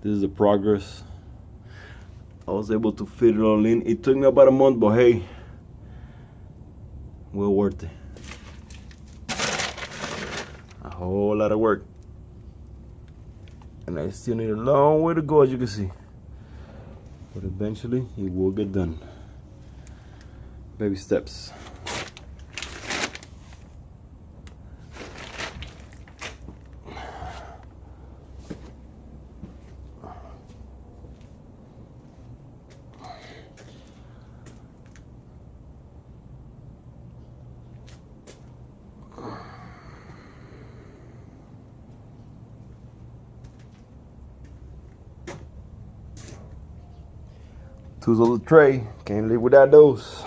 This is the progress. I was able to fit it all in. It took me about a month, but hey, well worth it. A whole lot of work. And I still need a long way to go, as you can see. But eventually, it will get done. Baby steps. Tools on the tray, can't live without those.